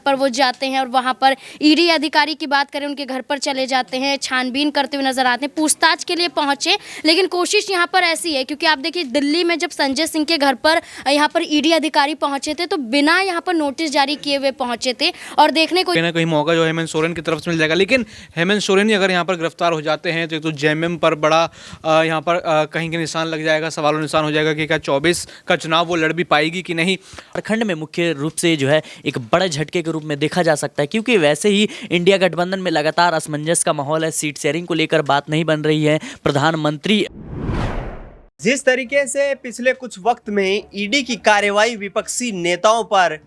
पर वो जाते हैं और वहाँ पर ईडी अधिकारी की बात करें उनके घर पर चले जाते हैं, छानबीन करते हुए नजर आते हैं, पूछताछ के लिए पहुंचे। लेकिन कोशिश यहाँ पर ऐसी है, क्योंकि आप देखिए दिल्ली में जब संजय सिंह के घर पर यहाँ पर ईडी अधिकारी पहुंचे थे तो बिना यहाँ पर नोटिस जारी किए हुए पहुंचे थे और देखने को कहीं ना कहीं मौका जो हेमंत सोरेन की तरफ से मिल जाएगा। लेकिन हेमंत सोरेन ही अगर यहाँ पर गिरफ्तार हो जाते हैं तो जेएमएम पर बड़ा यहाँ पर कहीं के निशान लग जाएगा, सवालों निशान हो जाएगा कि क्या 24 का चुनाव वो लड़ भी पाएगी कि नहीं। झारखंड में मुख्य रूप से जो है एक बड़े झटके के रूप में देखा जा सकता है, क्योंकि वैसे ही इंडिया गठबंधन में लगातार असमंजस का माहौल है, सीट शेयरिंग को लेकर बात नहीं बन रही है। प्रधानमंत्री जिस तरीके से पिछले कुछ वक्त में ईडी की कार्रवाई विपक्षी नेताओं पर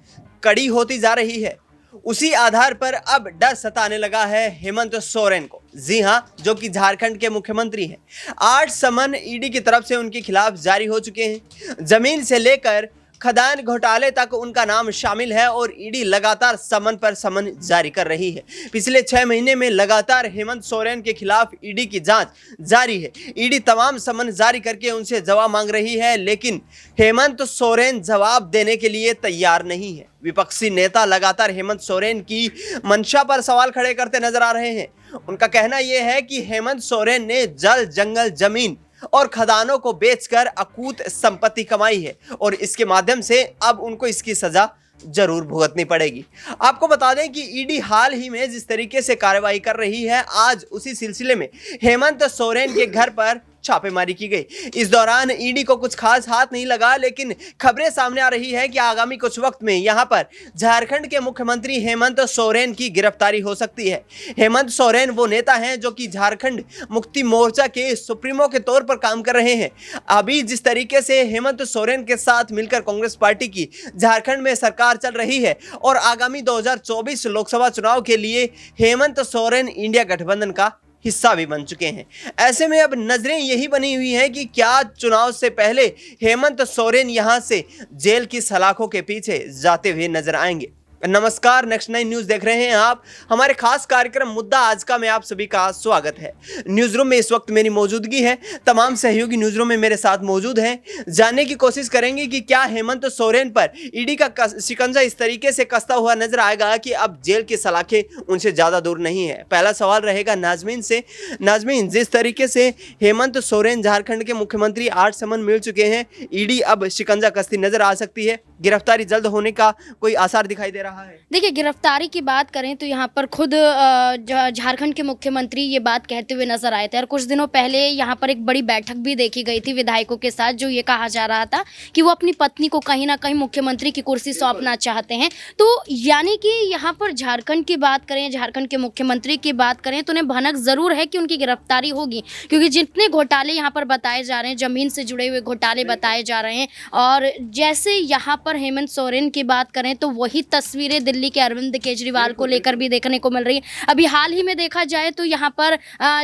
कड़ी होती जा रही है, उसी आधार पर अब डर सताने लगा है हेमंत सोरेन को। जी हां, जो कि झारखंड के मुख्यमंत्री हैं। 8 समन ईडी की तरफ से उनके खिलाफ जारी हो चुके हैं। जमीन से लेकर खदान घोटाले तक उनका नाम शामिल है और ईडी लगातार समन पर समन जारी कर रही है। पिछले 6 महीने में लगातार हेमंत सोरेन के खिलाफ ईडी की जांच जारी है। ईडी तमाम समन जारी करके उनसे जवाब मांग रही है, लेकिन हेमंत सोरेन जवाब देने के लिए तैयार नहीं है। विपक्षी नेता लगातार हेमंत सोरेन की मंशा पर सवाल खड़े करते नजर आ रहे हैं। उनका कहना यह है कि हेमंत सोरेन ने जल, जंगल, जमीन और खदानों को बेचकर अकूत संपत्ति कमाई है और इसके माध्यम से अब उनको इसकी सजा जरूर भुगतनी पड़ेगी। आपको बता दें कि ईडी हाल ही में जिस तरीके से कार्रवाई कर रही है, आज उसी सिलसिले में हेमंत सोरेन के घर पर छापेमारी की गई। इस दौरान ईडी को कुछ खास हाथ नहीं लगा, लेकिन खबरें सामने आ रही है कि आगामी कुछ वक्त में यहां पर झारखंड के मुख्यमंत्री हेमंत सोरेन की गिरफ्तारी हो सकती है। हेमंत सोरेन वो नेता हैं जो कि झारखंड मुक्ति मोर्चा के सुप्रीमो के तौर पर काम कर रहे हैं। अभी जिस तरीके से हेमंत सोरेन के साथ मिलकर कांग्रेस पार्टी की झारखंड में सरकार चल रही है और आगामी 2024 लोकसभा चुनाव के लिए हेमंत सोरेन इंडिया गठबंधन का हिस्सा भी बन चुके हैं। ऐसे में अब नजरें यही बनी हुई हैं कि क्या चुनाव से पहले हेमंत सोरेन यहां से जेल की सलाखों के पीछे जाते हुए नजर आएंगे। नमस्कार, नेक्स्ट 9 न्यूज देख रहे हैं आप। हमारे खास कार्यक्रम मुद्दा आज का में आप सभी का स्वागत है। न्यूज रूम में इस वक्त मेरी मौजूदगी है। तमाम सहयोगी न्यूज रूम में मेरे साथ मौजूद हैं। जानने की कोशिश करेंगे कि क्या हेमंत सोरेन पर ईडी का शिकंजा इस तरीके से कसता हुआ नजर आएगा कि अब जेल की सलाखें उनसे ज्यादा दूर नहीं है। पहला सवाल रहेगा नाजमीन से। नाजमीन, जिस तरीके से हेमंत सोरेन झारखंड के मुख्यमंत्री 8 समन मिल चुके हैं, ईडी अब शिकंजा कसती नजर आ सकती है। गिरफ्तारी जल्द होने का कोई आसार दिखाई दे रहा है? देखिए, गिरफ्तारी की बात करें तो यहाँ पर खुद झारखंड के मुख्यमंत्री ये बात कहते हुए नजर आए थे और कुछ दिनों पहले यहाँ पर एक बड़ी बैठक भी देखी गई थी विधायकों के साथ, जो ये कहा जा रहा था कि वो अपनी पत्नी को कहीं ना कहीं मुख्यमंत्री की कुर्सी सौंपना चाहते हैं। तो यानी कि यहाँ पर झारखंड की बात करें, झारखंड के मुख्यमंत्री की बात करें तो उन्हें भनक जरूर है कि उनकी गिरफ्तारी होगी, क्योंकि जितने घोटाले यहाँ पर बताए जा रहे हैं, जमीन से जुड़े हुए घोटाले बताए जा रहे हैं। और जैसे यहाँ पर हेमंत सोरेन की बात करें तो वही तस्वीरें दिल्ली के अरविंद केजरीवाल को लेकर भी देखने को मिल रही है। अभी हाल ही में देखा जाए तो यहाँ पर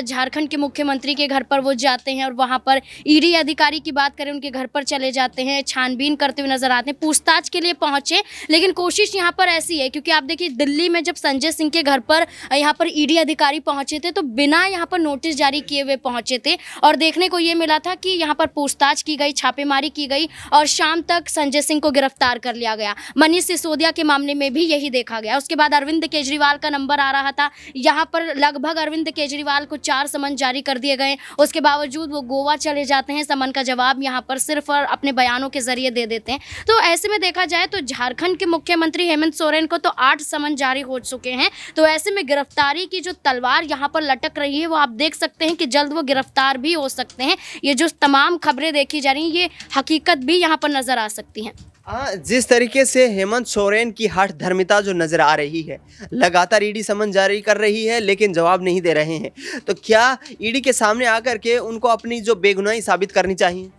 झारखंड के मुख्यमंत्री के घर पर वो जाते हैं और वहाँ पर ईडी अधिकारी की बात करें उनके घर पर चले जाते हैं, छानबीन करते हुए नजर आते हैं, पूछताछ के लिए पहुंचे। लेकिन कोशिश यहाँ पर ऐसी है, क्योंकि आप देखिए दिल्ली में जब संजय सिंह के घर पर यहाँ पर ईडी अधिकारी पहुंचे थे तो बिना यहाँ पर नोटिस जारी किए हुए पहुंचे थे और देखने को ये मिला था कि यहाँ पर पूछताछ की गई, छापेमारी की गई और शाम तक संजय सिंह को गिरफ्तार कर लिया गया। मनीष सिसोदिया के मामले में भी यही देखा गया। उसके बाद अरविंद केजरीवाल का नंबर आ रहा था। यहाँ पर लगभग अरविंद केजरीवाल को 4 समन जारी कर दिए गए। उसके बावजूद वो गोवा चले जाते हैं। समन का जवाब यहाँ पर सिर्फ और अपने बयानों के जरिए दे देते हैं। तो ऐसे में देखा जाए तो झारखंड के मुख्यमंत्री हेमंत सोरेन को तो 8 समन जारी हो चुके हैं। तो ऐसे में गिरफ्तारी की जो तलवार यहाँ पर लटक रही है वो आप देख सकते हैं कि जल्द वो गिरफ्तार भी हो सकते हैं। ये जो तमाम खबरें देखी जा रही हैं ये हकीकत भी यहाँ पर नजर आ सकती हैं। जिस तरीके से हेमंत सोरेन की हठ धर्मिता जो नजर आ रही है, लगातार ईडी समन जारी कर रही है लेकिन जवाब नहीं दे रहे हैं, तो क्या ईडी के सामने आकर के उनको अपनी जो बेगुनाही साबित करनी चाहिए?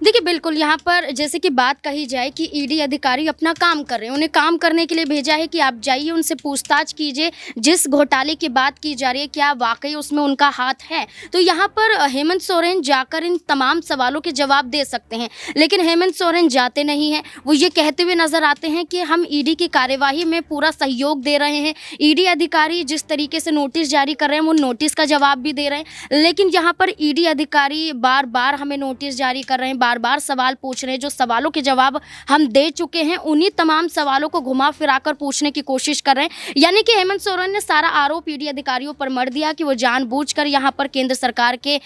देखिए, बिल्कुल यहाँ पर जैसे कि बात कही जाए कि ईडी अधिकारी अपना काम कर रहे हैं, उन्हें काम करने के लिए भेजा है कि आप जाइए उनसे पूछताछ कीजिए। जिस घोटाले की बात की जा रही है क्या वाकई उसमें उनका हाथ है? तो यहाँ पर हेमंत सोरेन जाकर इन तमाम सवालों के जवाब दे सकते हैं, लेकिन हेमंत सोरेन जाते नहीं हैं। वो ये कहते हुए नजर आते हैं कि हम ईडी की कार्यवाही में पूरा सहयोग दे रहे हैं। ईडी अधिकारी जिस तरीके से नोटिस जारी कर रहे हैं वो नोटिस का जवाब भी दे रहे हैं, लेकिन यहाँ पर ईडी अधिकारी बार बार हमें नोटिस जारी कर रहे हैं, बार बार सवाल पूछ रहे हैं, जो सवालों के जवाब हम दे चुके हैं, उन्हीं तमाम सवालों को घुमा फिरा कर पूछने की कोशिश कर रहे हैं। यानी कि हेमंत सोरेन ने सारा आरोप ईडी अधिकारियों पर मढ़ दिया कि वो जानबूझकर यहाँ पर केंद्र सरकार के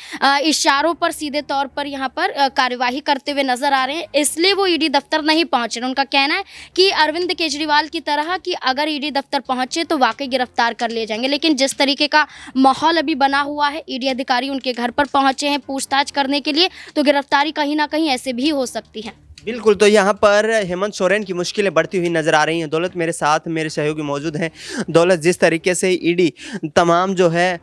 इशारों पर सीधे तौर पर यहाँ पर कार्यवाही करते हुए नजर आ रहे हैं, इसलिए वो ईडी दफ्तर नहीं पहुंच रहे। उनका कहना है कि अरविंद केजरीवाल की तरह कि अगर ईडी दफ्तर पहुंचे तो वाकई गिरफ्तार कर लिए जाएंगे, लेकिन जिस तरीके का माहौल अभी बना हुआ है, ईडी अधिकारी उनके घर पर पहुंचे हैं पूछताछ करने के लिए, तो गिरफ्तारी कहीं ना कहीं ऐसे भी हो सकती है। बिल्कुल, तो यहाँ पर हेमंत सोरेन की मुश्किलें बढ़ती हुई नज़र आ रही हैं। दौलत मेरे साथ मेरे सहयोगी मौजूद हैं। दौलत, जिस तरीके से ईडी तमाम जो है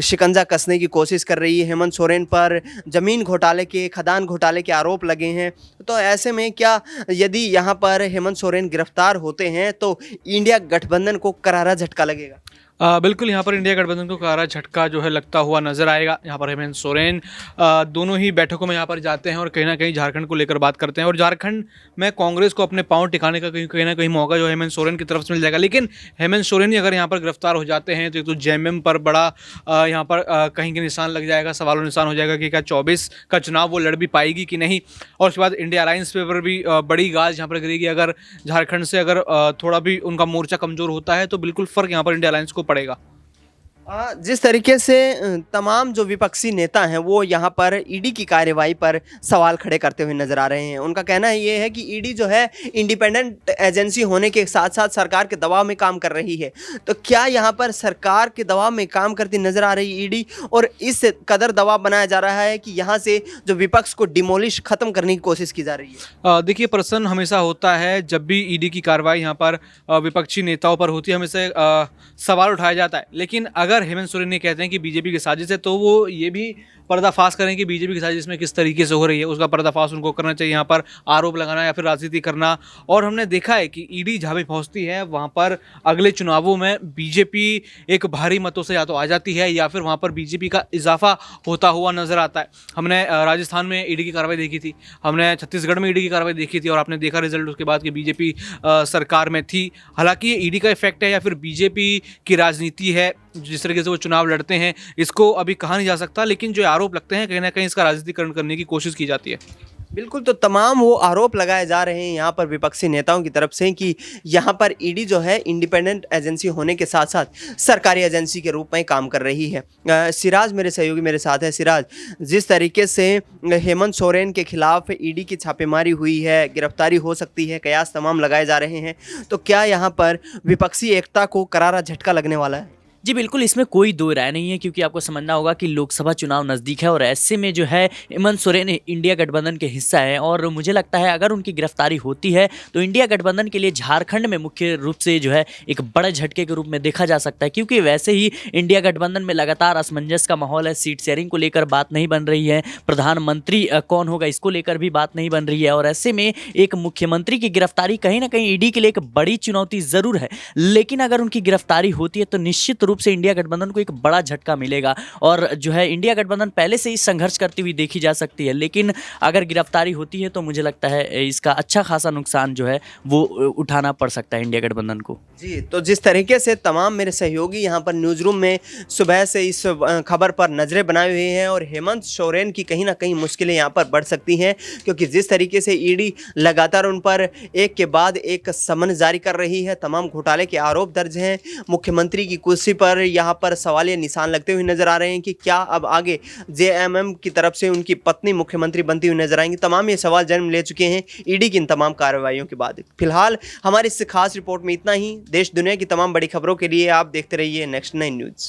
शिकंजा कसने की कोशिश कर रही है, हेमंत सोरेन पर ज़मीन घोटाले के, खदान घोटाले के आरोप लगे हैं, तो ऐसे में क्या यदि यहाँ पर हेमंत सोरेन गिरफ्तार होते हैं तो इंडिया गठबंधन को करारा झटका लगेगा? बिल्कुल, यहाँ पर इंडिया गठबंधन को करारा झटका जो है लगता हुआ नजर आएगा। यहाँ पर हेमंत सोरेन दोनों ही बैठकों में यहाँ पर जाते हैं और कहीं ना कहीं झारखंड को लेकर बात करते हैं, और झारखंड में कांग्रेस को अपने पांव टिकाने का कहीं ना कहीं मौका जो हेमंत सोरेन की तरफ से मिल जाएगा। लेकिन हेमंत सोरेन ही अगर यहाँ पर गिरफ्तार हो जाते हैं तो एक तो जेएमएम पर बड़ा यहाँ पर कहीं के निशान लग जाएगा, सवालों निशान हो जाएगा कि क्या 24 का चुनाव वो लड़ भी पाएगी कि नहीं। और उसके बाद इंडिया अलायंस पर भी बड़ी गाज यहाँ पर गिरेगी। अगर झारखंड से अगर थोड़ा भी उनका मोर्चा कमज़ोर होता है तो बिल्कुल फ़र्क यहाँ पर इंडिया अलायंस को पड़ेगा। जिस तरीके से तमाम जो विपक्षी नेता हैं वो यहाँ पर ईडी की कार्यवाही पर सवाल खड़े करते हुए नजर आ रहे हैं। उनका कहना ये है कि ईडी जो है इंडिपेंडेंट एजेंसी होने के साथ साथ सरकार के दबाव में काम कर रही है, तो क्या यहाँ पर सरकार के दबाव में काम करती नजर आ रही ईडी, और इस कदर दबाव बनाया जा रहा है कि यहाँ से जो विपक्ष को डिमोलिश खत्म करने की कोशिश की जा रही है? देखिए, प्रश्न हमेशा होता है जब भी ईडी की कार्रवाई यहाँ पर विपक्षी नेताओं पर होती है, हमेशा सवाल उठाया जाता है। लेकिन अगर हेमंत सोरेन ये कहते हैं कि बीजेपी की साजिश है, तो वो ये भी पर्दाफाश करें कि बीजेपी की साजिश में किस तरीके से हो रही है, उसका पर्दाफाश उनको करना चाहिए। यहाँ पर आरोप लगाना या फिर राजनीति करना, और हमने देखा है कि ईडी जहाँ भी पहुँचती है वहाँ पर अगले चुनावों में बीजेपी एक भारी मतों से या तो आ जाती है या फिर वहाँ पर बीजेपी का इजाफा होता हुआ नजर आता है। हमने राजस्थान में ईडी की कार्रवाई देखी थी, हमने छत्तीसगढ़ में ईडी की कार्रवाई देखी थी, और आपने देखा रिजल्ट उसके बाद कि बीजेपी सरकार में थी। हालांकि ये ईडी का इफेक्ट है या फिर बीजेपी की राजनीति है, जिस तरीके से वो चुनाव लड़ते हैं, इसको अभी कहा नहीं जा सकता। लेकिन जो आरोप लगते हैं कहीं ना कहीं इसका राजनीतिकरण करने की कोशिश की जाती है। बिल्कुल, तो तमाम वो आरोप लगाए जा रहे हैं यहाँ पर विपक्षी नेताओं की तरफ से कि यहाँ पर ईडी जो है इंडिपेंडेंट एजेंसी होने के साथ साथ सरकारी एजेंसी के रूप में काम कर रही है। सिराज मेरे सहयोगी मेरे साथ है। सिराज, जिस तरीके से हेमंत सोरेन के खिलाफ ईडी की छापेमारी हुई है, गिरफ्तारी हो सकती है, कयास तमाम लगाए जा रहे हैं, तो क्या यहाँ पर विपक्षी एकता को करारा झटका लगने वाला है? जी बिल्कुल, इसमें कोई दो राय नहीं है, क्योंकि आपको समझना होगा कि लोकसभा चुनाव नज़दीक है और ऐसे में जो है हेमंत सोरेन इंडिया गठबंधन के हिस्सा है, और मुझे लगता है अगर उनकी गिरफ्तारी होती है तो इंडिया गठबंधन के लिए झारखंड में मुख्य रूप से जो है एक बड़े झटके के रूप में देखा जा सकता है, क्योंकि वैसे ही इंडिया गठबंधन में लगातार असमंजस का माहौल है। सीट शेयरिंग को लेकर बात नहीं बन रही है, प्रधानमंत्री कौन होगा इसको लेकर भी बात नहीं बन रही है, और ऐसे में एक मुख्यमंत्री की गिरफ्तारी कहीं ना कहीं ईडी के लिए एक बड़ी चुनौती ज़रूर है। लेकिन अगर उनकी गिरफ्तारी होती है तो निश्चित रूप से इंडिया गठबंधन को एक बड़ा झटका मिलेगा, और जो है इंडिया गठबंधन पहले से ही संघर्ष करती हुई देखी जा सकती है। लेकिन अगर गिरफ्तारी होती है तो मुझे लगता है इसका अच्छा खासा नुकसान जो है वो उठाना पड़ सकता है इंडिया गठबंधन को। जी, तो जिस तरीके से तमाम मेरे सहयोगी यहाँ पर न्यूज़ रूम में सुबह से इस खबर पर नज़रें बनाए हुए हैं, और हेमंत सोरेन की कहीं ना कहीं मुश्किलें यहाँ पर बढ़ सकती हैं, क्योंकि जिस तरीके से ईडी लगातार उन पर एक के बाद एक समन जारी कर रही है, तमाम घोटाले के आरोप दर्ज हैं, मुख्यमंत्री की कुर्सी पर यहाँ पर सवालिया निशान लगते हुए नजर आ रहे हैं कि क्या अब आगे जेएमएम की तरफ से उनकी पत्नी मुख्यमंत्री बनती हुई नजर आएंगी। तमाम ये सवाल जन्म ले चुके हैं ईडी की इन तमाम कार्रवाइयों के बाद। फिलहाल हमारी इस खास रिपोर्ट में इतना ही। देश दुनिया की तमाम बड़ी खबरों के लिए आप देखते रहिए नेक्स्ट 9 न्यूज़।